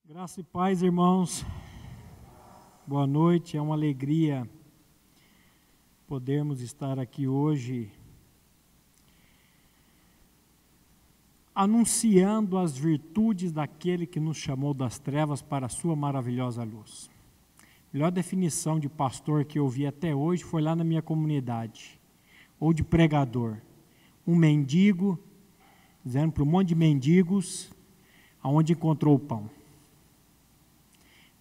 Graça e paz, irmãos. Boa noite, é uma alegria podermos estar aqui hoje anunciando as virtudes daquele que nos chamou das trevas para a sua maravilhosa luz. A melhor definição de pastor que eu vi até hoje foi lá na minha comunidade, ou de pregador. Um mendigo, dizendo para um monte de mendigos, aonde encontrou o pão.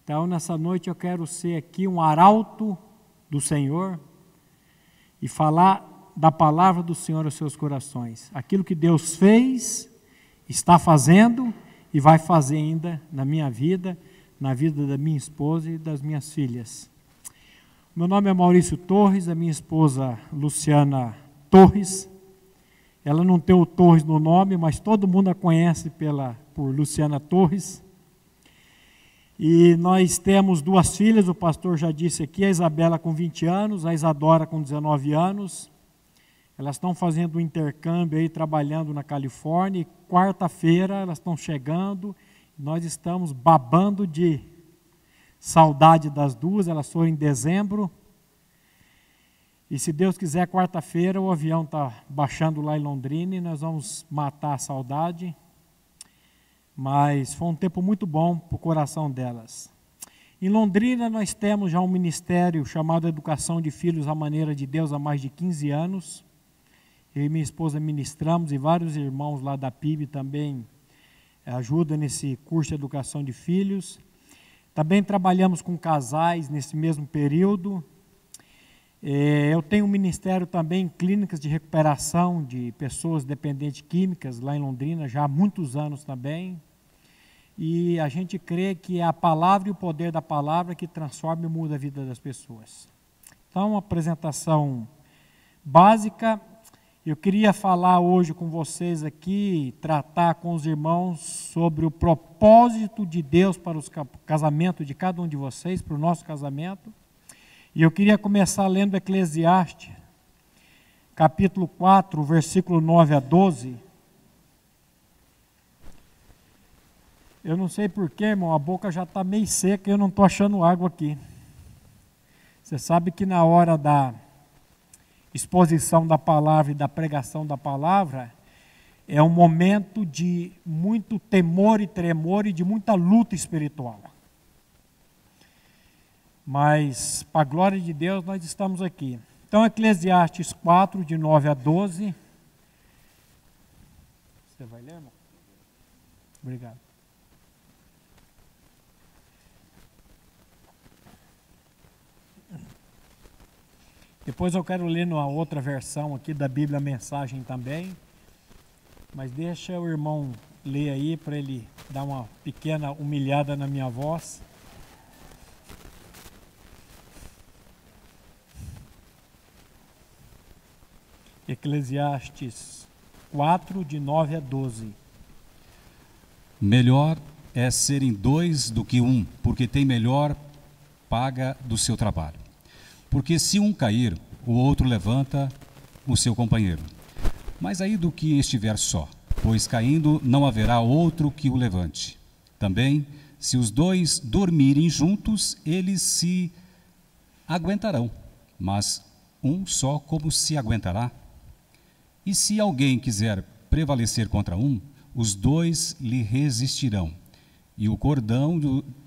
Então, nessa noite eu quero ser aqui um arauto do Senhor e falar da palavra do Senhor aos seus corações. Aquilo que Deus fez, está fazendo e vai fazer ainda na minha vida, na vida da minha esposa e das minhas filhas. Meu nome é Maurício Torres, a minha esposa Luciana Torres. Ela não tem o Torres no nome, mas todo mundo a conhece por Luciana Torres. E nós temos duas filhas, o pastor já disse aqui, a Isabela com 20 anos, a Isadora com 19 anos. Elas estão fazendo um intercâmbio aí, trabalhando na Califórnia, e quarta-feira elas estão chegando, nós estamos babando de saudade das duas, elas foram em dezembro, e se Deus quiser, quarta-feira o avião está baixando lá em Londrina e nós vamos matar a saudade. Mas foi um tempo muito bom para o coração delas. Em Londrina nós temos já um ministério chamado Educação de Filhos à Maneira de Deus há mais de 15 anos. Eu e minha esposa ministramos e vários irmãos lá da PIB também ajudam nesse curso de Educação de Filhos. Também trabalhamos com casais nesse mesmo período. Eu tenho um ministério também em clínicas de recuperação de pessoas dependentes químicas lá em Londrina, já há muitos anos também. E a gente crê que é a palavra e o poder da palavra que transforma e muda a vida das pessoas. Então, uma apresentação básica. Eu queria falar hoje com vocês aqui, tratar com os irmãos sobre o propósito de Deus para o casamento de cada um de vocês, para o nosso casamento. E eu queria começar lendo Eclesiastes, capítulo 4, versículo 9 a 12. Eu não sei porquê, irmão, a boca já está meio seca e eu não estou achando água aqui. Você sabe que na hora da exposição da palavra e da pregação da palavra, é um momento de muito temor e tremor e de muita luta espiritual. Mas, para a glória de Deus, nós estamos aqui. Então, Eclesiastes 4, de 9 a 12. Você vai ler, irmão? Obrigado. Depois eu quero ler numa outra versão aqui da Bíblia, a mensagem também. Mas deixa o irmão ler aí, para ele dar uma pequena humilhada na minha voz. Eclesiastes 4, de 9 a 12. Melhor é serem dois do que um, porque tem melhor paga do seu trabalho. Porque se um cair, o outro levanta o seu companheiro. Mas aí do que estiver só, pois caindo não haverá outro que o levante. Também, se os dois dormirem juntos, eles se aguentarão, mas um só como se aguentará? E se alguém quiser prevalecer contra um, os dois lhe resistirão. E o cordão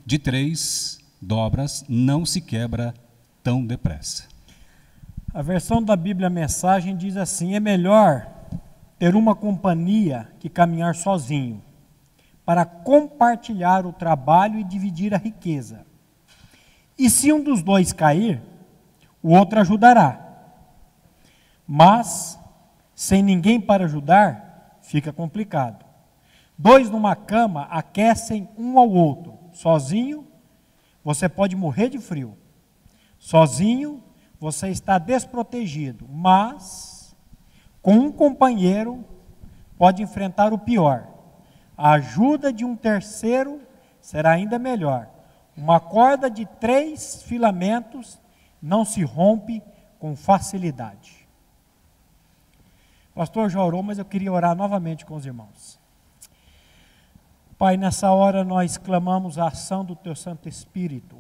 de 3 dobras não se quebra tão depressa. A versão da Bíblia Mensagem diz assim: é melhor ter uma companhia que caminhar sozinho, para compartilhar o trabalho e dividir a riqueza. E se um dos dois cair, o outro ajudará. Mas sem ninguém para ajudar, fica complicado. 2 numa cama aquecem um ao outro. Sozinho, você pode morrer de frio. Sozinho, você está desprotegido. Mas, com um companheiro, pode enfrentar o pior. A ajuda de um terceiro será ainda melhor. Uma corda de 3 filamentos não se rompe com facilidade. O pastor já orou, mas eu queria orar novamente com os irmãos. Pai, nessa hora nós clamamos a ação do Teu Santo Espírito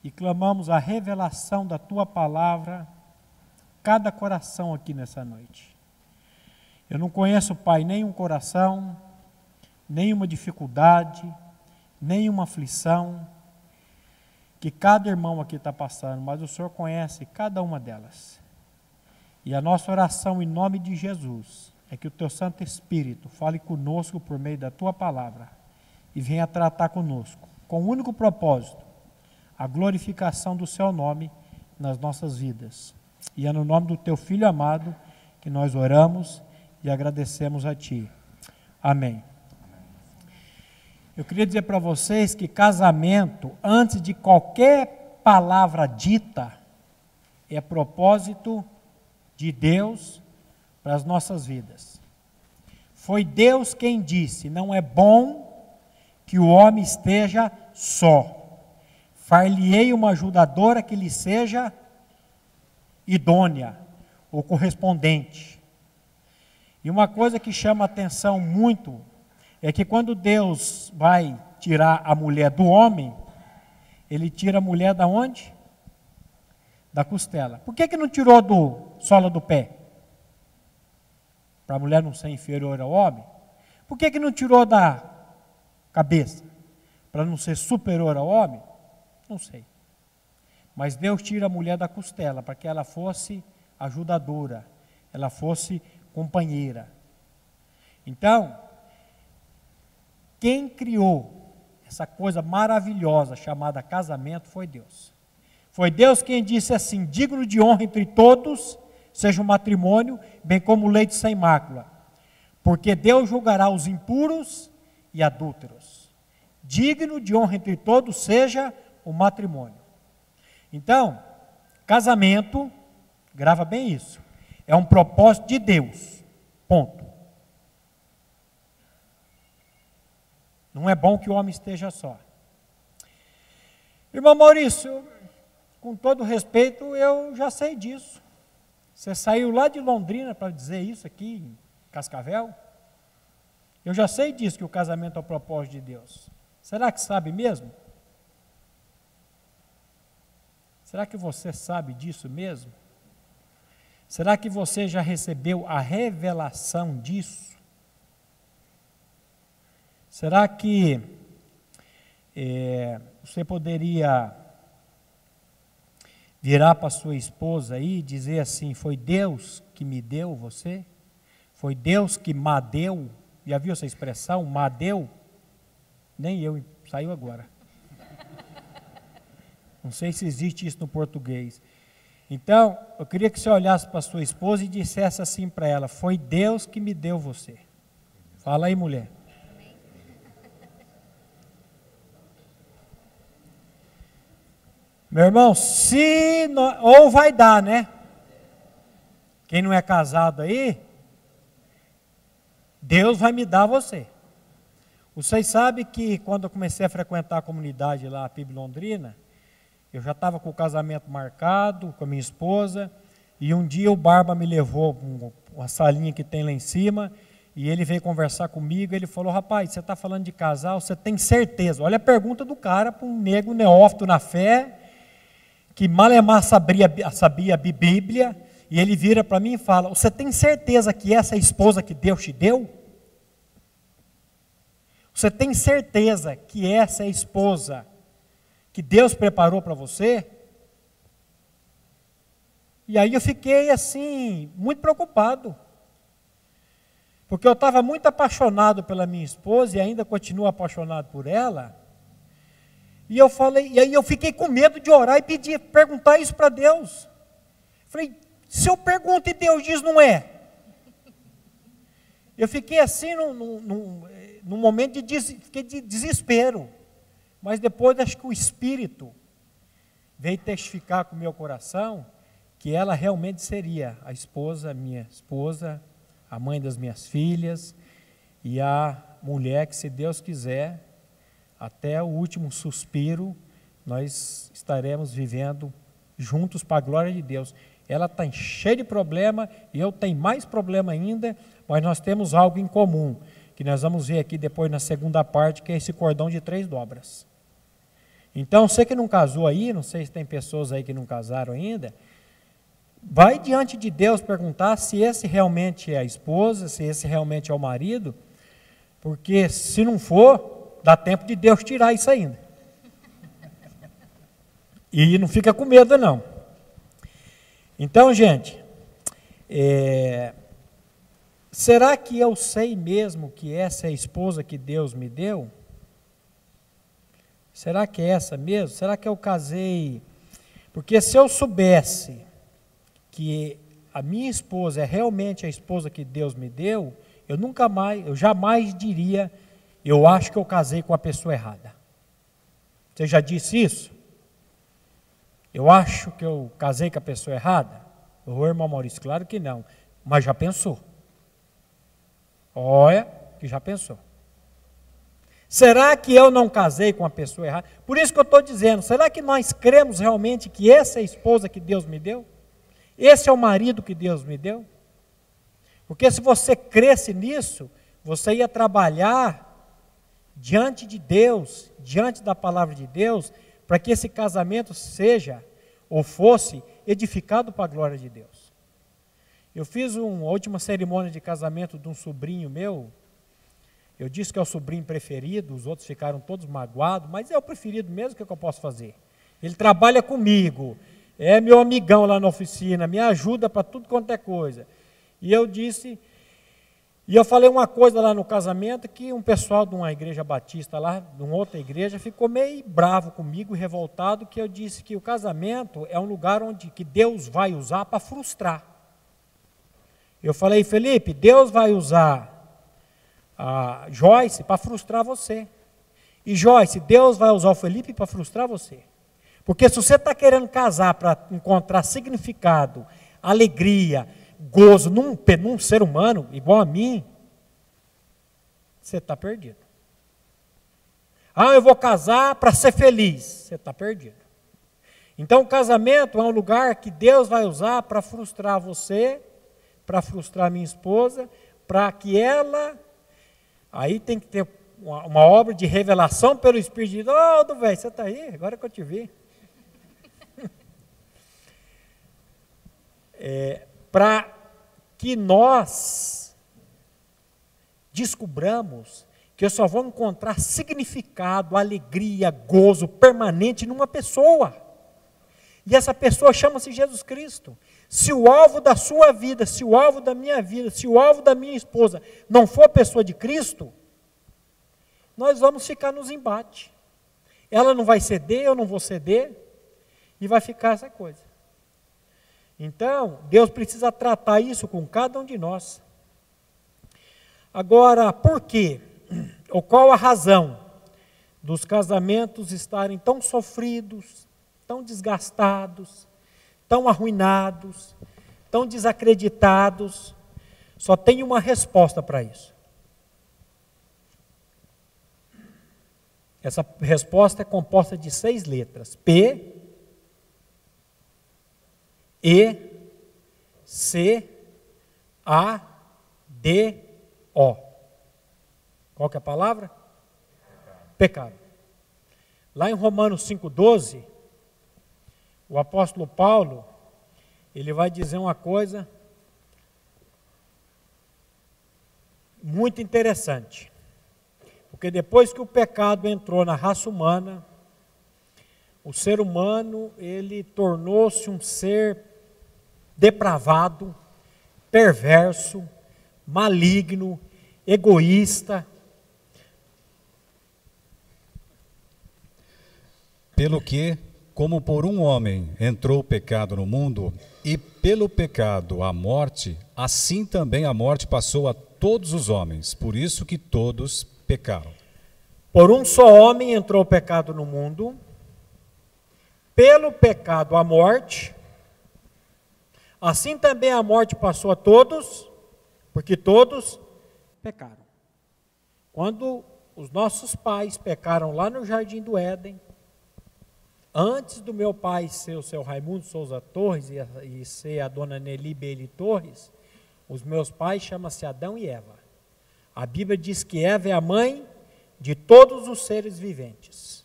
e clamamos a revelação da Tua palavra, cada coração aqui nessa noite. Eu não conheço, Pai, nenhum coração, nenhuma dificuldade, nenhuma aflição que cada irmão aqui está passando, mas o Senhor conhece cada uma delas. E a nossa oração em nome de Jesus é que o Teu Santo Espírito fale conosco por meio da Tua palavra e venha tratar conosco, com o único propósito, a glorificação do Seu nome nas nossas vidas. E é no nome do Teu Filho amado que nós oramos e agradecemos a Ti. Amém. Eu queria dizer para vocês que casamento, antes de qualquer palavra dita, é propósito de Deus para as nossas vidas. Foi Deus quem disse: não é bom que o homem esteja só. Far-lhe-ei uma ajudadora que lhe seja idônea ou correspondente. E uma coisa que chama atenção muito é que quando Deus vai tirar a mulher do homem, Ele tira a mulher da onde? Da costela. Por que não tirou do sola do pé? Para a mulher não ser inferior ao homem? Por que não tirou da cabeça? Para não ser superior ao homem? Não sei. Mas Deus tira a mulher da costela para que ela fosse ajudadora, ela fosse companheira. Então, quem criou essa coisa maravilhosa chamada casamento foi Deus. Foi Deus quem disse assim: digno de honra entre todos seja o matrimônio, bem como o leite sem mácula, porque Deus julgará os impuros e adúlteros. Digno de honra entre todos seja o matrimônio. Então, casamento, grava bem isso, é um propósito de Deus, ponto. Não é bom que o homem esteja só. Irmão Maurício, com todo respeito, eu já sei disso. Você saiu lá de Londrina para dizer isso aqui em Cascavel? Eu já sei disso, que o casamento é o propósito de Deus. Será que sabe mesmo? Será que você sabe disso mesmo? Será que você já recebeu a revelação disso? Será que você poderia virar para sua esposa aí e dizer assim: foi Deus que me deu você? Foi Deus que madeu? Já viu essa expressão, madeu? Nem eu, saiu agora. Não sei se existe isso no português. Então, eu queria que você olhasse para sua esposa e dissesse assim para ela: foi Deus que me deu você. Fala aí, mulher. Meu irmão, ou vai dar, né? Quem não é casado aí, Deus vai me dar você. Vocês sabem que quando eu comecei a frequentar a comunidade lá, a PIB Londrina, eu já estava com o casamento marcado com a minha esposa, e um dia o Barba me levou uma salinha que tem lá em cima, e ele veio conversar comigo, ele falou: rapaz, você está falando de casal, você tem certeza? Olha a pergunta do cara para um nego neófito na fé, que malemar sabia a Bíblia, e ele vira para mim e fala: você tem certeza que essa é a esposa que Deus te deu? Você tem certeza que essa é a esposa que Deus preparou para você? E aí eu fiquei assim, muito preocupado, porque eu estava muito apaixonado pela minha esposa e ainda continuo apaixonado por ela. E eu falei, e aí eu fiquei com medo de orar e perguntar isso para Deus. Falei: se eu pergunto e Deus diz não é? Eu fiquei assim num momento de desespero. Mas depois acho que o Espírito veio testificar com o meu coração que ela realmente seria a esposa, minha esposa, a mãe das minhas filhas e a mulher que, se Deus quiser, até o último suspiro, nós estaremos vivendo juntos para a glória de Deus. Ela está cheia de problema e eu tenho mais problema ainda, mas nós temos algo em comum, que nós vamos ver aqui depois na segunda parte, que é esse cordão de 3 dobras. Então, você que não casou aí, não sei se tem pessoas aí que não casaram ainda, vai diante de Deus perguntar se esse realmente é a esposa, se esse realmente é o marido, porque se não for, dá tempo de Deus tirar isso ainda. E não fica com medo, não. Então, gente, será que eu sei mesmo que essa é a esposa que Deus me deu? Será que é essa mesmo? Será que eu casei? Porque se eu soubesse que a minha esposa é realmente a esposa que Deus me deu, eu jamais diria, eu acho que eu casei com a pessoa errada. Você já disse isso? Eu acho que eu casei com a pessoa errada? O irmão Maurício, claro que não, mas já pensou. Olha, que já pensou. Será que eu não casei com a pessoa errada? Por isso que eu estou dizendo, será que nós cremos realmente que essa é a esposa que Deus me deu? Esse é o marido que Deus me deu? Porque se você cresce nisso, você ia trabalhar diante de Deus, diante da palavra de Deus, para que esse casamento seja ou fosse edificado para a glória de Deus. Eu fiz uma última cerimônia de casamento de um sobrinho meu. Eu disse que é o sobrinho preferido, os outros ficaram todos magoados, mas é o preferido mesmo, o que eu posso fazer? Ele trabalha comigo, é meu amigão lá na oficina, me ajuda para tudo quanto é coisa. E eu falei uma coisa lá no casamento, que um pessoal de uma igreja batista lá, de uma outra igreja, ficou meio bravo comigo, revoltado, que eu disse que o casamento é um lugar que Deus vai usar para frustrar. Eu falei, Felipe, Deus vai usar a Joyce para frustrar você. E Joyce, Deus vai usar o Felipe para frustrar você. Porque se você está querendo casar para encontrar significado, alegria, gozo num ser humano igual a mim, você está perdido. Ah, eu vou casar para ser feliz. Você está perdido. Então o casamento é um lugar que Deus vai usar para frustrar você, para frustrar minha esposa, para que ela... Aí tem que ter uma obra de revelação pelo Espírito de Deus. Oh, velho, você está aí? Agora que eu te vi. Para que nós descubramos que eu só vou encontrar significado, alegria, gozo permanente numa pessoa. E essa pessoa chama-se Jesus Cristo. Se o alvo da sua vida, se o alvo da minha vida, se o alvo da minha esposa não for a pessoa de Cristo, nós vamos ficar nos embates. Ela não vai ceder, eu não vou ceder, e vai ficar essa coisa. Então, Deus precisa tratar isso com cada um de nós. Agora, por quê? Ou qual a razão dos casamentos estarem tão sofridos, tão desgastados, tão arruinados, tão desacreditados? Só tem uma resposta para isso. Essa resposta é composta de 6 letras. P, E, C, A, D, O. Qual que é a palavra? Pecado. Lá em Romanos 5,12, o apóstolo Paulo, ele vai dizer uma coisa muito interessante. Porque depois que o pecado entrou na raça humana, o ser humano, ele tornou-se um ser depravado, perverso, maligno, egoísta. Pelo que, como por um homem entrou o pecado no mundo, e pelo pecado a morte, assim também a morte passou a todos os homens, por isso que todos pecaram. Por um só homem entrou o pecado no mundo, pelo pecado a morte, assim também a morte passou a todos, porque todos pecaram. Quando os nossos pais pecaram lá no Jardim do Éden, antes do meu pai ser o seu Raimundo Souza Torres e ser a dona Nelly Bailey Torres, os meus pais chamam-se Adão e Eva. A Bíblia diz que Eva é a mãe de todos os seres viventes.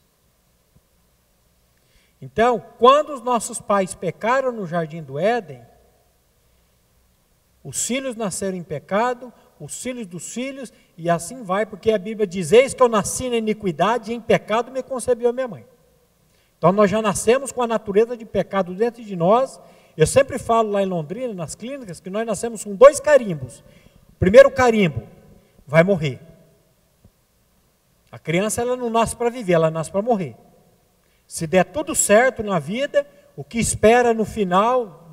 Então, quando os nossos pais pecaram no jardim do Éden, os filhos nasceram em pecado, os filhos dos filhos, e assim vai, porque a Bíblia diz: eis que eu nasci na iniquidade e em pecado me concebeu minha mãe. Então nós já nascemos com a natureza de pecado dentro de nós. Eu sempre falo lá em Londrina, nas clínicas, que nós nascemos com 2 carimbos. O primeiro carimbo, vai morrer. A criança, ela não nasce para viver, ela nasce para morrer. Se der tudo certo na vida, o que espera no final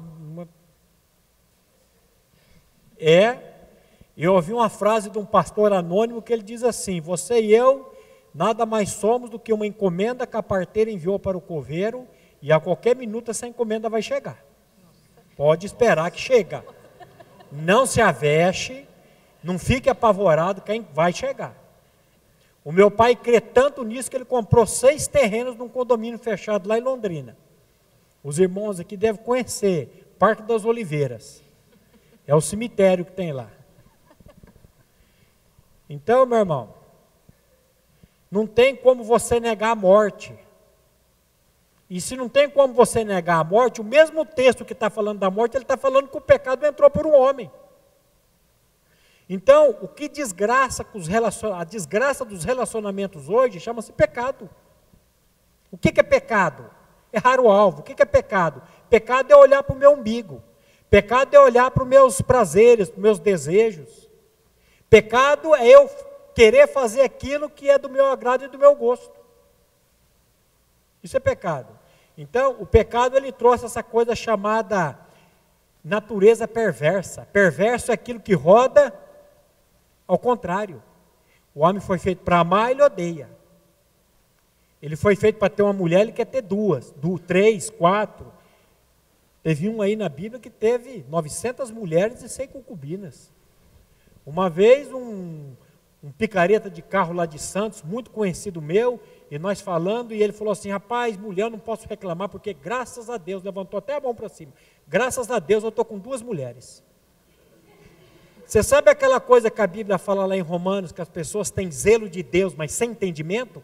eu ouvi uma frase de um pastor anônimo que ele diz assim: você e eu nada mais somos do que uma encomenda que a parteira enviou para o coveiro, e a qualquer minuto essa encomenda vai chegar. Pode esperar que chega. Não se aveste, não fique apavorado, quem vai chegar. O meu pai crê tanto nisso que ele comprou 6 terrenos num condomínio fechado lá em Londrina. Os irmãos aqui devem conhecer, Parque das Oliveiras. É o cemitério que tem lá. Então, meu irmão, não tem como você negar a morte. E se não tem como você negar a morte, o mesmo texto que está falando da morte, ele está falando que o pecado entrou por um homem. Então, o que desgraça a desgraça dos relacionamentos hoje chama-se pecado. O que é pecado? Errar o alvo. O que é pecado? Pecado é olhar para o meu umbigo. Pecado é olhar para os meus prazeres, para os meus desejos. Pecado é eu querer fazer aquilo que é do meu agrado e do meu gosto. Isso é pecado. Então, o pecado, ele trouxe essa coisa chamada natureza perversa. Perverso é aquilo que roda ao contrário. O homem foi feito para amar, ele odeia. Ele foi feito para ter uma mulher, ele quer ter 2, 3, 4. Teve um aí na Bíblia que teve 900 mulheres e 100 concubinas. Uma vez um picareta de carro lá de Santos, muito conhecido meu, e nós falando, e ele falou assim: rapaz, mulher, eu não posso reclamar, porque graças a Deus, levantou até a mão para cima, graças a Deus eu estou com 2 mulheres. Você sabe aquela coisa que a Bíblia fala lá em Romanos, que as pessoas têm zelo de Deus, mas sem entendimento?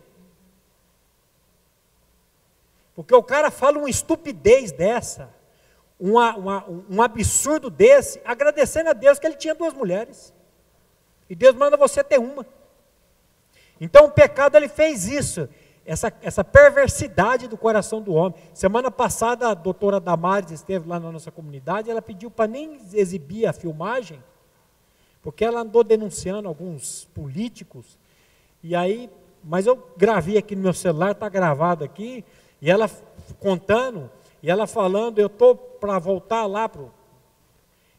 Porque o cara fala uma estupidez dessa, um absurdo desse, agradecendo a Deus que ele tinha 2 mulheres. E Deus manda você ter uma. Então o pecado, ele fez isso, essa perversidade do coração do homem. Semana passada a doutora Damares esteve lá na nossa comunidade, ela pediu para nem exibir a filmagem, porque ela andou denunciando alguns políticos, e aí, mas eu gravei aqui no meu celular, está gravado aqui, e ela contando, e ela falando: eu estou para voltar lá,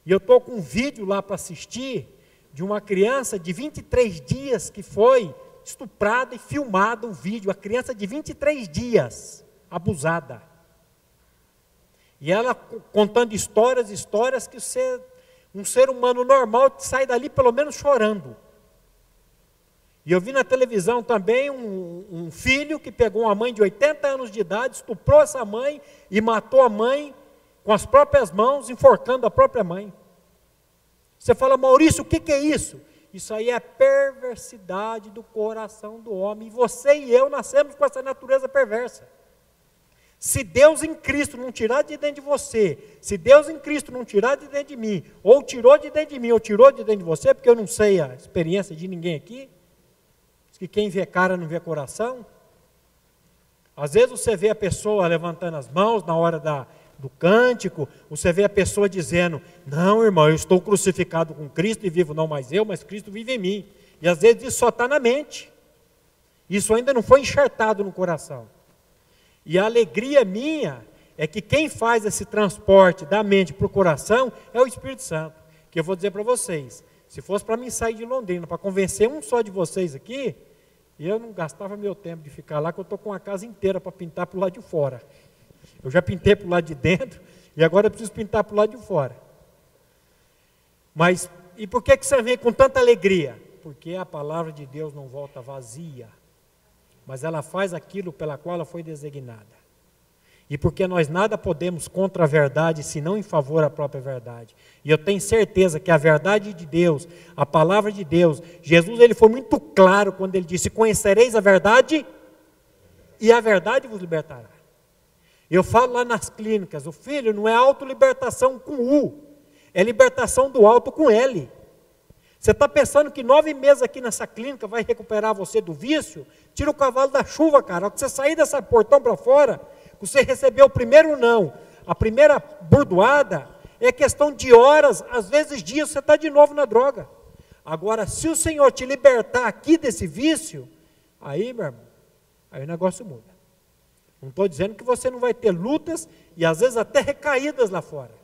e eu estou com um vídeo lá para assistir, de uma criança de 23 dias que foi estuprada e filmado um vídeo, a criança de 23 dias, abusada. E ela contando histórias que um ser humano normal sai dali pelo menos chorando. E eu vi na televisão também um filho que pegou uma mãe de 80 anos de idade, estuprou essa mãe e matou a mãe com as próprias mãos, enforcando a própria mãe. Você fala: Maurício, o que é isso? Isso aí é a perversidade do coração do homem. E você e eu nascemos com essa natureza perversa. Se Deus em Cristo não tirar de dentro de você, se Deus em Cristo não tirar de dentro de mim, ou tirou de dentro de mim, ou tirou de dentro de você, porque eu não sei a experiência de ninguém aqui, diz que quem vê cara não vê coração. Às vezes você vê a pessoa levantando as mãos na hora do cântico, você vê a pessoa dizendo: não, irmão, eu estou crucificado com Cristo e vivo não mais eu, mas Cristo vive em mim. E às vezes isso só está na mente, isso ainda não foi enxertado no coração. E a alegria minha é que quem faz esse transporte da mente para o coração é o Espírito Santo. Que eu vou dizer para vocês, se fosse para mim sair de Londrina, para convencer um só de vocês aqui, eu não gastava meu tempo de ficar lá, que eu estou com a casa inteira para pintar para o lado de fora. Eu já pintei para o lado de dentro, e agora eu preciso pintar para o lado de fora. Mas, e por que você vem com tanta alegria? Porque a palavra de Deus não volta vazia, mas ela faz aquilo pela qual ela foi designada. E porque nós nada podemos contra a verdade, senão em favor da própria verdade. E eu tenho certeza que a verdade de Deus, a palavra de Deus, Jesus ele foi muito claro quando ele disse: conhecereis a verdade e a verdade vos libertará. Eu falo lá nas clínicas, o filho não é autolibertação com U, é libertação do alto com L. Você está pensando que 9 meses aqui nessa clínica vai recuperar você do vício? Tira o cavalo da chuva, cara. Ao que você sair desse portão para fora, você recebeu o primeiro não, a primeira burdoada, é questão de horas, às vezes dias, você está de novo na droga. Agora, se o Senhor te libertar aqui desse vício, aí, meu irmão, aí o negócio muda. Não estou dizendo que você não vai ter lutas e às vezes até recaídas lá fora.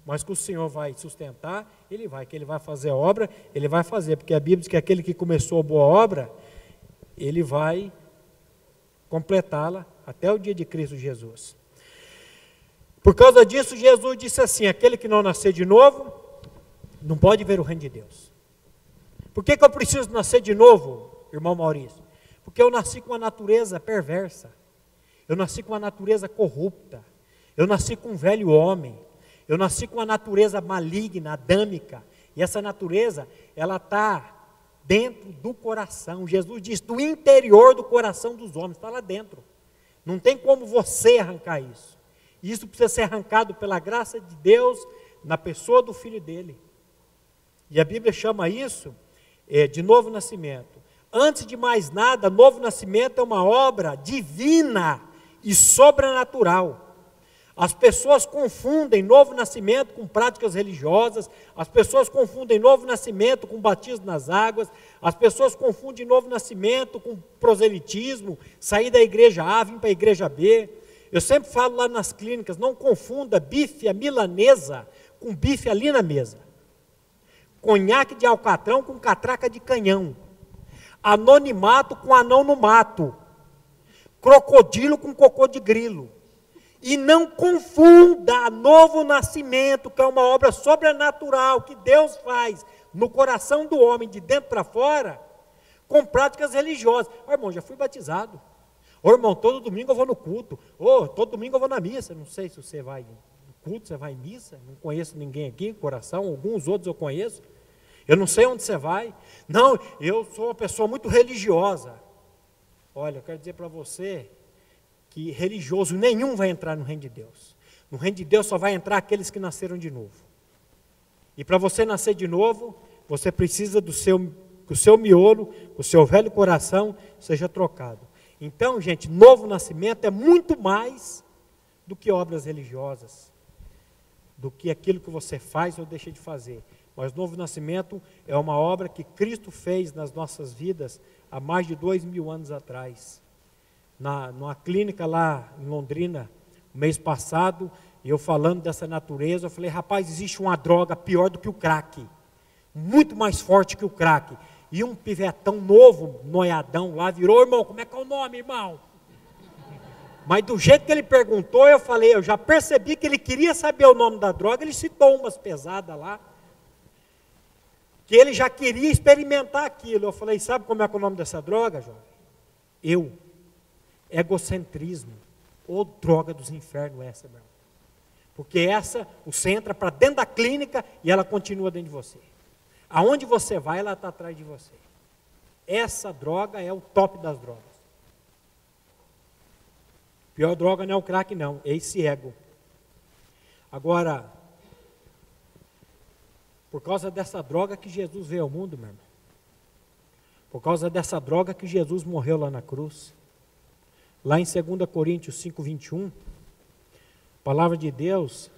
Mas que o Senhor vai sustentar, que Ele vai fazer a obra, Ele vai fazer. Porque a Bíblia diz que aquele que começou a boa obra, Ele vai completá-la até o dia de Cristo Jesus. Por causa disso, Jesus disse assim: aquele que não nascer de novo, não pode ver o reino de Deus. Por que eu preciso nascer de novo, irmão Maurício? Porque eu nasci com uma natureza perversa, eu nasci com uma natureza corrupta, eu nasci com um velho homem, eu nasci com uma natureza maligna, adâmica, e essa natureza, ela está dentro do coração. Jesus diz, do interior do coração dos homens, está lá dentro. Não tem como você arrancar isso. Isso precisa ser arrancado pela graça de Deus, na pessoa do Filho dele. E a Bíblia chama isso de novo nascimento. Antes de mais nada, novo nascimento é uma obra divina e sobrenatural. As pessoas confundem novo nascimento com práticas religiosas, as pessoas confundem novo nascimento com batismo nas águas, as pessoas confundem novo nascimento com proselitismo, sair da igreja A, vir para a igreja B. Eu sempre falo lá nas clínicas, não confunda bife à milanesa com bife ali na mesa. Conhaque de alcatrão com catraca de canhão. Anonimato com anão no mato. Crocodilo com cocô de grilo. E não confunda novo nascimento, que é uma obra sobrenatural que Deus faz no coração do homem, de dentro para fora, com práticas religiosas. Ô, irmão, já fui batizado. Ô, irmão, todo domingo eu vou no culto. Ô, todo domingo eu vou na missa. Não sei se você vai no culto, você vai em missa. Não conheço ninguém aqui, coração. Alguns outros eu conheço. Eu não sei onde você vai. Não, eu sou uma pessoa muito religiosa. Olha, eu quero dizer para você que religioso nenhum vai entrar no reino de Deus. No reino de Deus só vai entrar aqueles que nasceram de novo. E para você nascer de novo, você precisa que o seu miolo, o seu velho coração seja trocado. Então, gente, novo nascimento é muito mais do que obras religiosas, do que aquilo que você faz ou deixa de fazer. Mas novo nascimento é uma obra que Cristo fez nas nossas vidas há mais de 2000 anos atrás. Numa clínica lá em Londrina, no mês passado, eu falando dessa natureza, eu falei, rapaz, existe uma droga pior do que o crack, muito mais forte que o crack. E um pivetão novo, noiadão lá, virou, irmão, como é que é o nome, irmão? Mas do jeito que ele perguntou, eu falei, eu já percebi que ele queria saber o nome da droga, ele citou umas pesadas lá, que ele já queria experimentar aquilo. Eu falei, sabe como é que é o nome dessa droga, jovem? Egocentrismo, ou droga dos infernos essa, meu irmão. Porque essa, você entra para dentro da clínica e ela continua dentro de você. Aonde você vai, ela está atrás de você. Essa droga é o top das drogas. A pior droga não é o crack não, é esse ego. Agora, por causa dessa droga que Jesus veio ao mundo, meu irmão. Por causa dessa droga que Jesus morreu lá na cruz. Lá em 2 Coríntios 5:21, a palavra de Deus,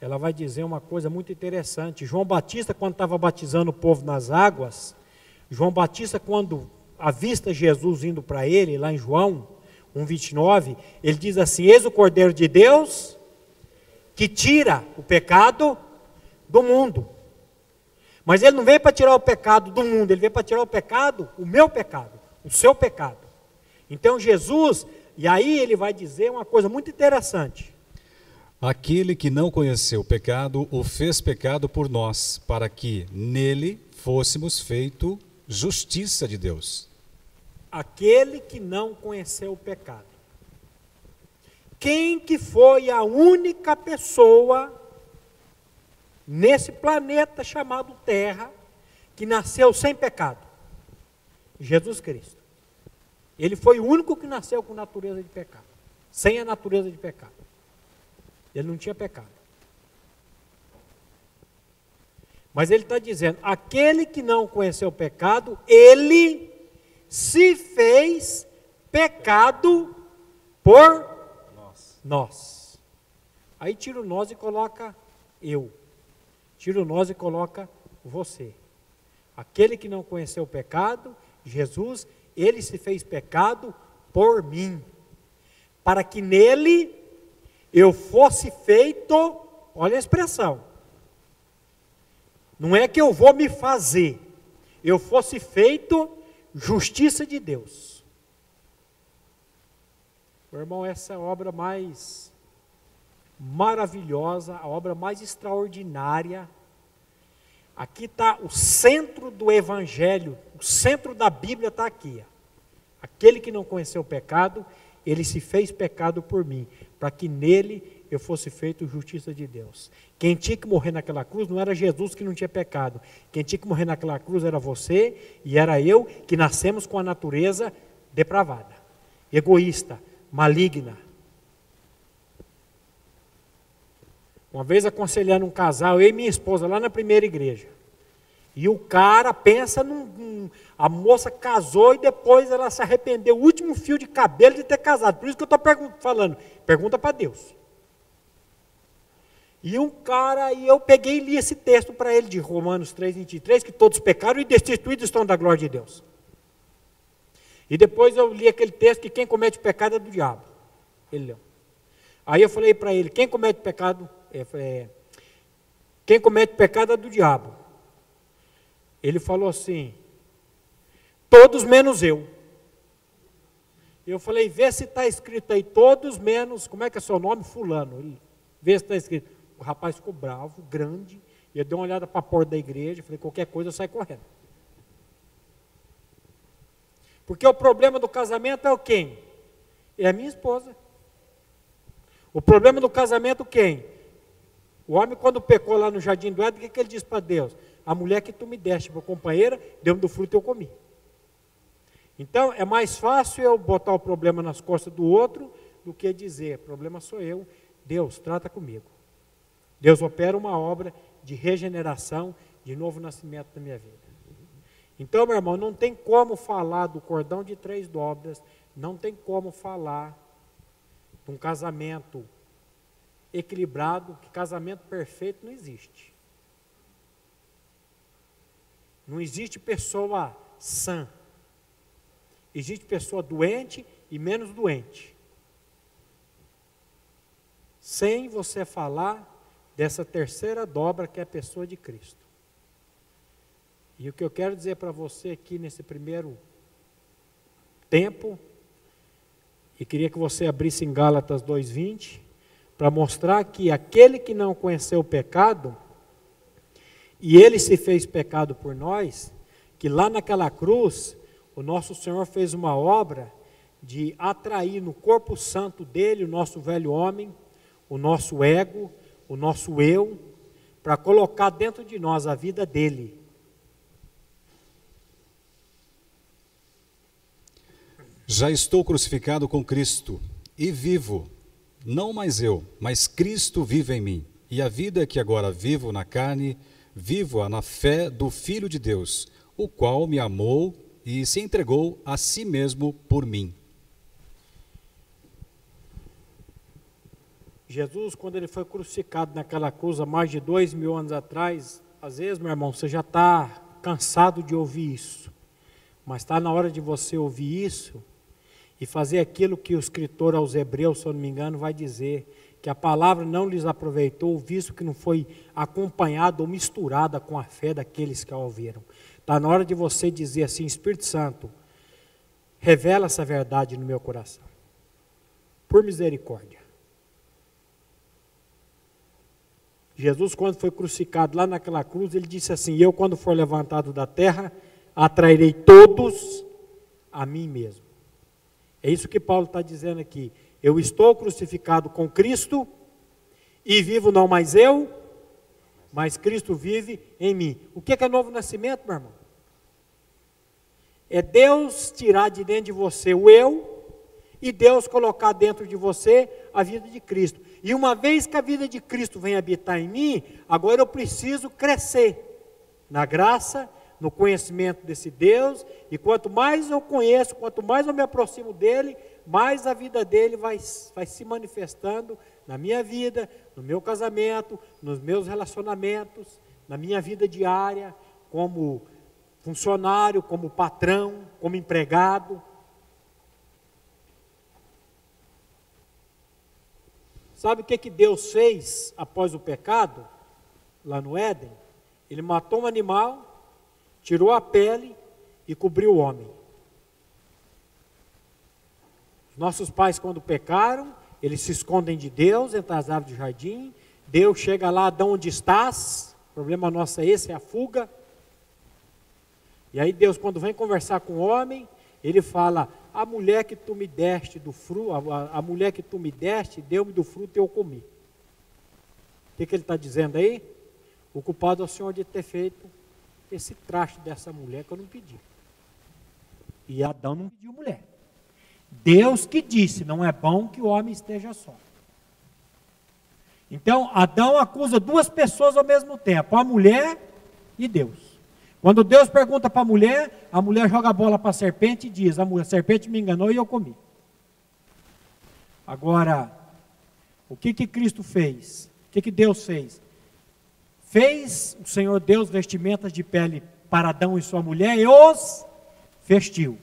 ela vai dizer uma coisa muito interessante. João Batista, quando estava batizando o povo nas águas, João Batista, quando avista Jesus indo para ele, lá em João 1:29, ele diz assim, eis o Cordeiro de Deus, que tira o pecado do mundo. Mas ele não veio para tirar o pecado do mundo, ele veio para tirar o pecado, o meu pecado, o seu pecado. Então Jesus, e aí ele vai dizer uma coisa muito interessante. Aquele que não conheceu o pecado, o fez pecado por nós, para que nele fôssemos feito justiça de Deus. Aquele que não conheceu o pecado. quem que foi a única pessoa nesse planeta chamado Terra que nasceu sem pecado? Jesus Cristo. Ele foi o único que nasceu com natureza de pecado, sem a natureza de pecado. Ele não tinha pecado. Mas ele está dizendo, aquele que não conheceu o pecado, ele se fez pecado por nós. Aí tira o nós e coloca eu. Tira o nós e coloca você. Aquele que não conheceu o pecado, Jesus, ele se fez pecado por mim, para que nele eu fosse feito, olha a expressão, não é que eu vou me fazer, eu fosse feito justiça de Deus. Meu irmão, essa é a obra mais maravilhosa, a obra mais extraordinária. Aqui está o centro do Evangelho, o centro da Bíblia está aqui. Aquele que não conheceu o pecado, ele se fez pecado por mim, para que nele eu fosse feito justiça de Deus. Quem tinha que morrer naquela cruz não era Jesus, que não tinha pecado. Quem tinha que morrer naquela cruz era você e era eu, que nascemos com a natureza depravada, egoísta, maligna. Uma vez aconselhando um casal, eu e minha esposa, lá na primeira igreja. E o cara pensa a moça casou e depois ela se arrependeu, o último fio de cabelo de ter casado. Por isso que eu estou falando, pergunta para Deus. E um cara, e eu peguei e li esse texto para ele de Romanos 3:23, que todos pecaram e destituídos estão da glória de Deus. E depois eu li aquele texto que quem comete pecado é do diabo. Ele leu. Aí eu falei para ele, quem comete pecado é do diabo. Ele falou assim, todos menos eu. Eu falei, vê se está escrito aí, todos menos, como é que é seu nome? Fulano. Ele, vê se está escrito. O rapaz ficou bravo, grande, e eu dei uma olhada para a porta da igreja, falei, qualquer coisa eu saio correndo. Porque o problema do casamento é o quem? É a minha esposa. O problema do casamento quem? O homem, quando pecou lá no jardim do Éden, o que ele disse para Deus? A mulher que tu me deste, minha companheira, deu-me do fruto e eu comi. Então, é mais fácil eu botar o problema nas costas do outro do que dizer, problema sou eu, Deus, trata comigo. Deus opera uma obra de regeneração, de novo nascimento na minha vida. Então, meu irmão, não tem como falar do cordão de 3 dobras, não tem como falar de um casamento equilibrado, que casamento perfeito não existe. Não existe pessoa sã. Existe pessoa doente e menos doente. Sem você falar dessa terceira dobra que é a pessoa de Cristo. E o que eu quero dizer para você aqui nesse primeiro tempo, e queria que você abrisse em Gálatas 2:20, para mostrar que aquele que não conheceu o pecado, e ele se fez pecado por nós, que lá naquela cruz, o nosso Senhor fez uma obra de atrair no corpo santo dele o nosso velho homem, o nosso ego, o nosso eu, para colocar dentro de nós a vida dele. Já estou crucificado com Cristo e vivo, não mais eu, mas Cristo vive em mim. E a vida que agora vivo na carne, vivo-a na fé do Filho de Deus, o qual me amou e se entregou a si mesmo por mim. Jesus, quando ele foi crucificado naquela cruz há mais de 2000 anos atrás, às vezes, meu irmão, você já está cansado de ouvir isso, mas está na hora de você ouvir isso e fazer aquilo que o escritor aos Hebreus, se eu não me engano, vai dizer, que a palavra não lhes aproveitou, visto que não foi acompanhada ou misturada com a fé daqueles que a ouviram. Está na hora de você dizer assim, Espírito Santo, revela essa verdade no meu coração, por misericórdia. Jesus, quando foi crucificado lá naquela cruz, ele disse assim, eu quando for levantado da terra, atrairei todos a mim mesmo. É isso que Paulo está dizendo aqui. Eu estou crucificado com Cristo e vivo não mais eu, mas Cristo vive em mim. O que é novo nascimento, meu irmão? É Deus tirar de dentro de você o eu e Deus colocar dentro de você a vida de Cristo. E uma vez que a vida de Cristo vem habitar em mim, agora eu preciso crescer na graça, no conhecimento desse Deus, e quanto mais eu conheço, quanto mais eu me aproximo dele, mais a vida dele vai se manifestando na minha vida, no meu casamento, nos meus relacionamentos, na minha vida diária, como funcionário, como patrão, como empregado. Sabe o que Deus fez após o pecado, lá no Éden? Ele matou um animal, tirou a pele e cobriu o homem. Os nossos pais, quando pecaram, eles se escondem de Deus entre as árvores do jardim. Deus chega lá, Adão, onde estás? O problema nosso é esse, é a fuga. E aí Deus, quando vem conversar com o homem, ele fala: a mulher que tu me deste do fruto, a mulher que tu me deste, deu-me do fruto e eu comi. O que ele está dizendo aí? O culpado é o Senhor de ter feito esse traste dessa mulher que eu não pedi. E Adão não pediu mulher. Deus que disse: não é bom que o homem esteja só. Então Adão acusa duas pessoas ao mesmo tempo, a mulher e Deus. Quando Deus pergunta para a mulher joga a bola para a serpente e diz: a serpente me enganou e eu comi. Agora, o que Cristo fez? O que Deus fez? Fez o Senhor Deus vestimentas de pele para Adão e sua mulher e os vestiu.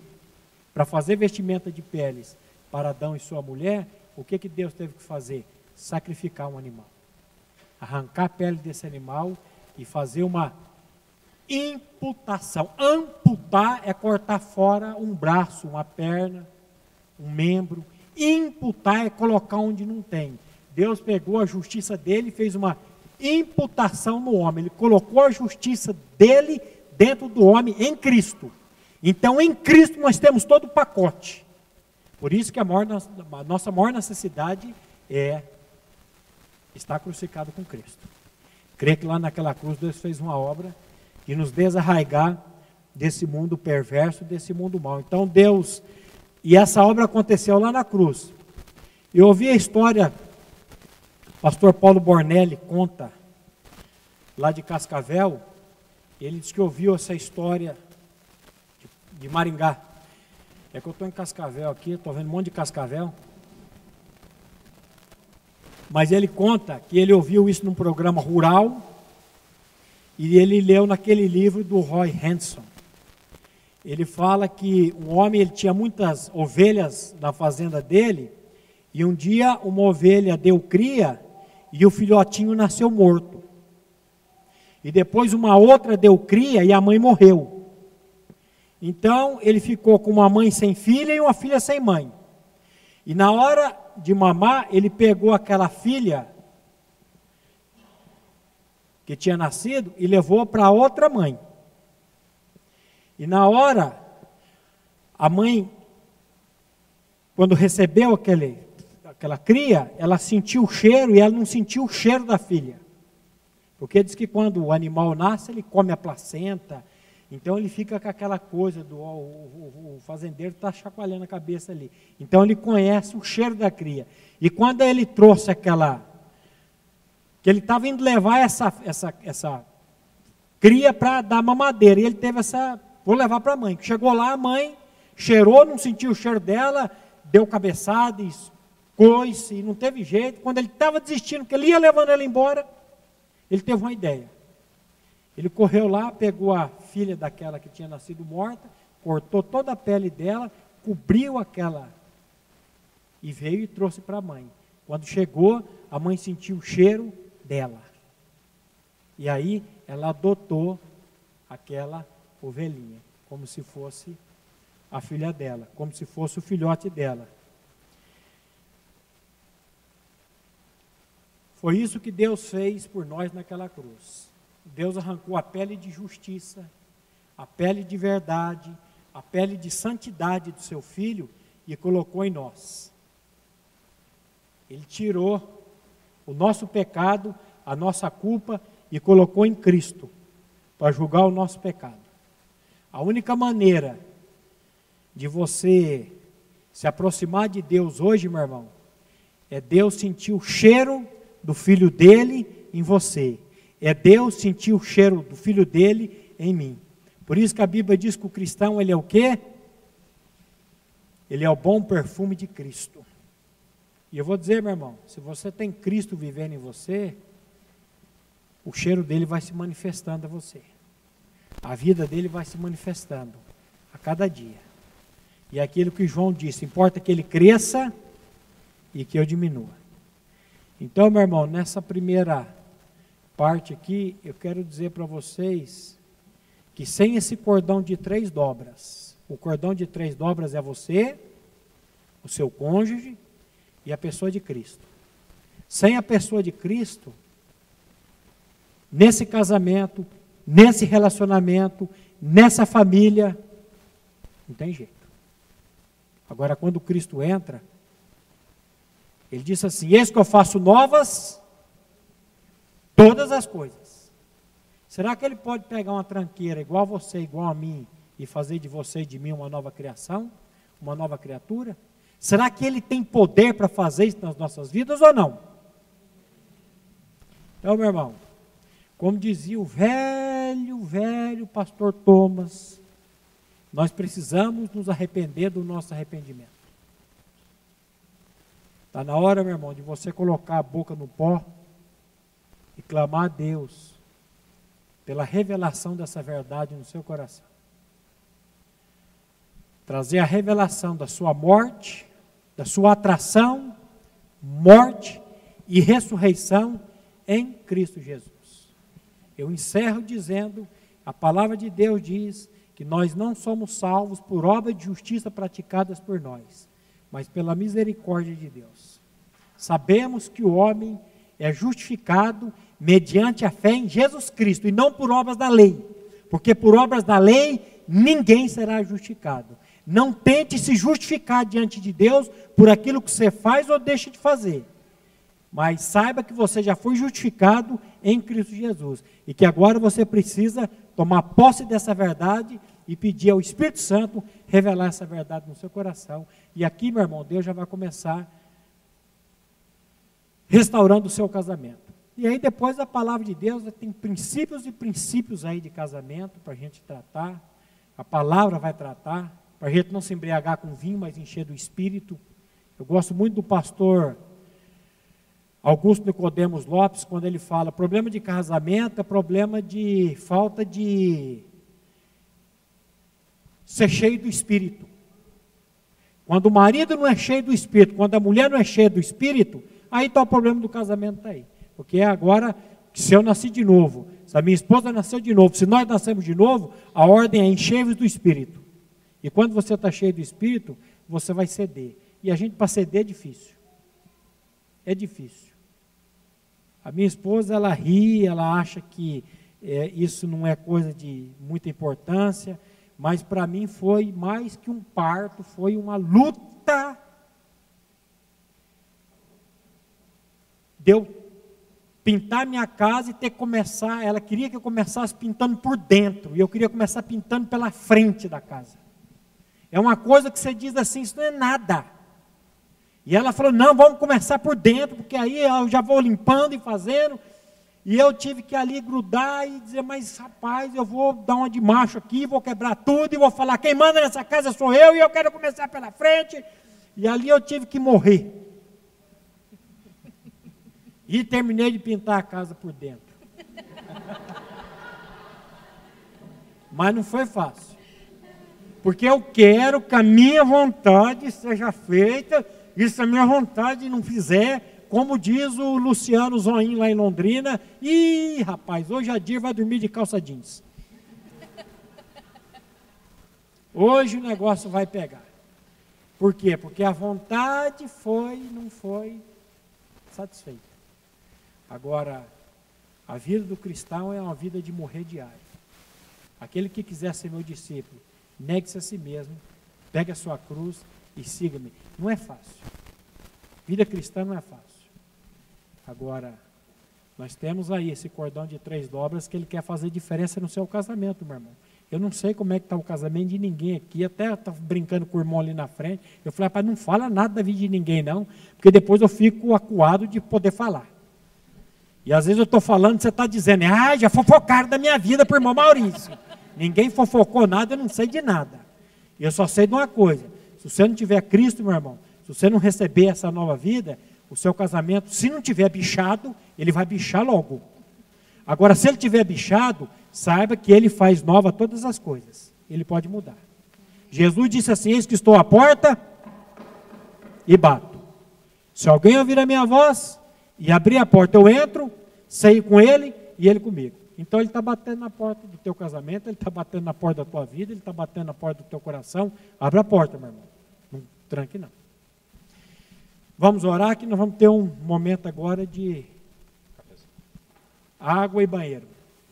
Para fazer vestimenta de peles para Adão e sua mulher, o que Deus teve que fazer? Sacrificar um animal. Arrancar a pele desse animal e fazer uma imputação. Amputar é cortar fora um braço, uma perna, um membro. Imputar é colocar onde não tem. Deus pegou a justiça dele e fez uma imputação no homem. Ele colocou a justiça dele dentro do homem em Cristo. Então em Cristo nós temos todo o pacote. Por isso que a nossa maior necessidade é estar crucificado com Cristo. Crer que lá naquela cruz Deus fez uma obra e nos desarraigar desse mundo perverso, desse mundo mau. Então Deus, e essa obra aconteceu lá na cruz. Eu ouvi a história, o pastor Paulo Bornelli conta, lá de Cascavel. Ele disse que ouviu essa história de Maringá. É que eu estou em Cascavel aqui, estou vendo um monte de Cascavel. Mas ele conta que ele ouviu isso num programa rural, e ele leu naquele livro do Roy Henson. Ele fala que um homem, ele tinha muitas ovelhas na fazenda dele, e um dia uma ovelha deu cria, e o filhotinho nasceu morto. E depois uma outra deu cria, e a mãe morreu. Então ele ficou com uma mãe sem filha e uma filha sem mãe. E na hora de mamar, ele pegou aquela filha que tinha nascido e levou para outra mãe. E na hora, a mãe, quando recebeu aquela cria, ela sentiu o cheiro e ela não sentiu o cheiro da filha. Porque diz que quando o animal nasce, ele come a placenta, então ele fica com aquela coisa o fazendeiro está chacoalhando a cabeça ali. Então ele conhece o cheiro da cria. E quando ele trouxe que ele estava indo levar essa cria para dar mamadeira, e ele teve vou levar para a mãe. Chegou lá, a mãe cheirou, não sentiu o cheiro dela, deu cabeçada, coice, e não teve jeito. Quando ele estava desistindo, que ele ia levando ela embora, ele teve uma ideia. Ele correu lá, pegou a filha daquela que tinha nascido morta, cortou toda a pele dela, cobriu aquela e veio e trouxe para a mãe. Quando chegou, a mãe sentiu o cheiro dela. E aí ela adotou aquela ovelhinha, como se fosse a filha dela, como se fosse o filhote dela. Foi isso que Deus fez por nós naquela cruz. Deus arrancou a pele de justiça, a pele de verdade, a pele de santidade do seu Filho e colocou em nós. Ele tirou o nosso pecado, a nossa culpa e colocou em Cristo para julgar o nosso pecado. A única maneira de você se aproximar de Deus hoje, meu irmão, é Deus sentir o cheiro do Filho dele em você. É Deus sentir o cheiro do Filho dele em mim. Por isso que a Bíblia diz que o cristão, ele é o quê? Ele é o bom perfume de Cristo. E eu vou dizer, meu irmão, se você tem Cristo vivendo em você, o cheiro dele vai se manifestando a você. A vida dele vai se manifestando a cada dia. E é aquilo que João disse, importa que ele cresça e que eu diminua. Então, meu irmão, nessa primeira parte aqui, eu quero dizer para vocês que sem esse cordão de 3 dobras, o cordão de 3 dobras é você, o seu cônjuge e a pessoa de Cristo. Sem a pessoa de Cristo, nesse casamento, nesse relacionamento, nessa família, não tem jeito. Agora, quando Cristo entra, ele disse assim, eis que eu faço novas todas as coisas. Será que ele pode pegar uma tranqueira igual a você, igual a mim, e fazer de você e de mim uma nova criação, uma nova criatura? Será que ele tem poder para fazer isso nas nossas vidas ou não? Então, meu irmão, como dizia o velho pastor Thomas, nós precisamos nos arrepender do nosso arrependimento. Está na hora, meu irmão, de você colocar a boca no pó e clamar a Deus pela revelação dessa verdade no seu coração. Trazer a revelação da sua morte, da sua atração, morte e ressurreição em Cristo Jesus. Eu encerro dizendo, a palavra de Deus diz que nós não somos salvos por obras de justiça praticadas por nós, mas pela misericórdia de Deus. Sabemos que o homem é justificado mediante a fé em Jesus Cristo e não por obras da lei, porque por obras da lei ninguém será justificado. Não tente se justificar diante de Deus por aquilo que você faz ou deixa de fazer, mas saiba que você já foi justificado em Cristo Jesus e que agora você precisa tomar posse dessa verdade e pedir ao Espírito Santo revelar essa verdade no seu coração. E aqui, meu irmão, Deus já vai começar restaurando o seu casamento. E aí depois a palavra de Deus tem princípios e princípios aí de casamento para a gente tratar. A palavra vai tratar, para a gente não se embriagar com vinho, mas encher do Espírito. Eu gosto muito do pastor Augusto Nicodemos Lopes, quando ele fala, problema de casamento é problema de falta de ser cheio do Espírito. Quando o marido não é cheio do Espírito, quando a mulher não é cheia do Espírito, aí está o problema do casamento, está aí. Porque agora, se eu nasci de novo, se a minha esposa nasceu de novo, se nós nascemos de novo, a ordem é encher-vos do Espírito. E quando você está cheio do Espírito, você vai ceder. E a gente, para ceder, é difícil. É difícil. A minha esposa, ela ri, ela acha que isso não é coisa de muita importância, mas para mim foi mais que um parto, foi uma luta. De eu pintar minha casa e ter que começar, ela queria que eu começasse pintando por dentro, e eu queria começar pintando pela frente da casa. É uma coisa que você diz assim, isso não é nada. E ela falou, não, vamos começar por dentro, porque aí eu já vou limpando e fazendo. E eu tive que ali grudar e dizer, mas rapaz, eu vou dar uma de macho aqui, vou quebrar tudo e vou falar, quem manda nessa casa sou eu e eu quero começar pela frente. E ali eu tive que morrer. E terminei de pintar a casa por dentro. Mas não foi fácil. Porque eu quero que a minha vontade seja feita, e se a minha vontade não fizer, como diz o Luciano Zoin lá em Londrina, ih, rapaz, hoje a Dir vai dormir de calça jeans. Hoje o negócio vai pegar. Por quê? Porque a vontade não foi satisfeita. Agora, a vida do cristão é uma vida de morrer diário. Aquele que quiser ser meu discípulo, negue-se a si mesmo, pegue a sua cruz e siga-me. Não é fácil. Vida cristã não é fácil. Agora, nós temos aí esse cordão de 3 dobras que ele quer fazer diferença no seu casamento, meu irmão. Eu não sei como é que está o casamento de ninguém aqui, até estava brincando com o irmão ali na frente. Eu falei, rapaz, não fala nada da vida de ninguém não, porque depois eu fico acuado de poder falar. E às vezes eu estou falando, você está dizendo, já fofocaram da minha vida para o irmão Maurício. Ninguém fofocou nada, eu não sei de nada. E eu só sei de uma coisa, se você não tiver Cristo, meu irmão, se você não receber essa nova vida, o seu casamento, se não tiver bichado, ele vai bichar logo. Agora, se ele tiver bichado, saiba que ele faz nova todas as coisas. Ele pode mudar. Jesus disse assim, eis que estou à porta e bato. Se alguém ouvir a minha voz e abrir a porta, eu entro, saio com ele e ele comigo. Então ele está batendo na porta do teu casamento, ele está batendo na porta da tua vida, ele está batendo na porta do teu coração. Abra a porta, meu irmão. Não tranque não. Vamos orar, que nós vamos ter um momento agora de água e banheiro.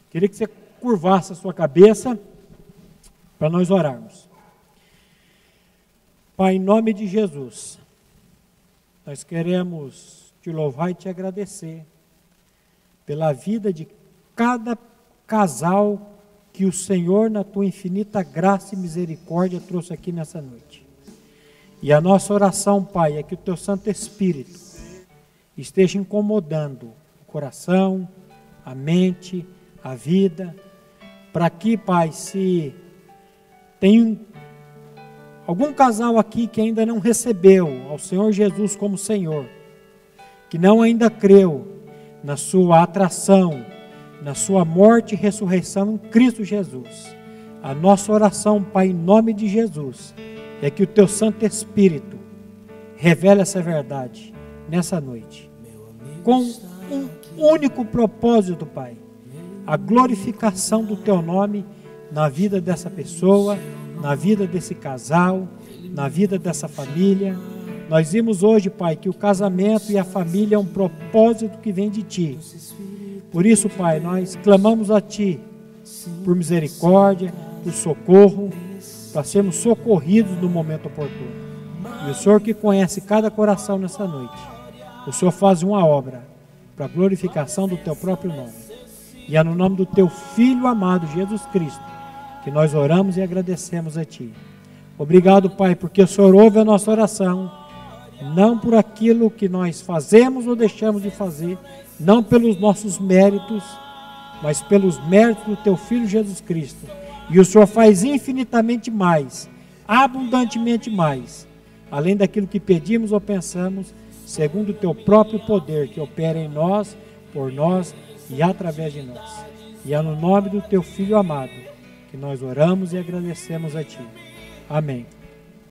Queria que você curvasse a sua cabeça para nós orarmos. Pai, em nome de Jesus, nós queremos te louvar e te agradecer pela vida de cada casal que o Senhor, na tua infinita graça e misericórdia, trouxe aqui nessa noite. E a nossa oração, Pai, é que o teu Santo Espírito esteja incomodando o coração, a mente, a vida, para que, Pai, se tem algum casal aqui que ainda não recebeu ao Senhor Jesus como Senhor, que não ainda creu na sua atração, na sua morte e ressurreição em Cristo Jesus, a nossa oração, Pai, em nome de Jesus, é que o teu Santo Espírito revele essa verdade nessa noite, com um único propósito, Pai, a glorificação do teu nome na vida dessa pessoa, na vida desse casal, na vida dessa família. Nós vimos hoje, Pai, que o casamento e a família é um propósito que vem de Ti. Por isso, Pai, nós clamamos a Ti por misericórdia, por socorro, para sermos socorridos no momento oportuno. E o Senhor que conhece cada coração nessa noite, o Senhor faz uma obra para a glorificação do Teu próprio nome. E é no nome do Teu Filho amado, Jesus Cristo, que nós oramos e agradecemos a Ti. Obrigado, Pai, porque o Senhor ouve a nossa oração, não por aquilo que nós fazemos ou deixamos de fazer, não pelos nossos méritos, mas pelos méritos do Teu Filho Jesus Cristo. E o Senhor faz infinitamente mais, abundantemente mais, além daquilo que pedimos ou pensamos, segundo o Teu próprio poder que opera em nós, por nós e através de nós. E é no nome do Teu Filho amado que nós oramos e agradecemos a Ti. Amém.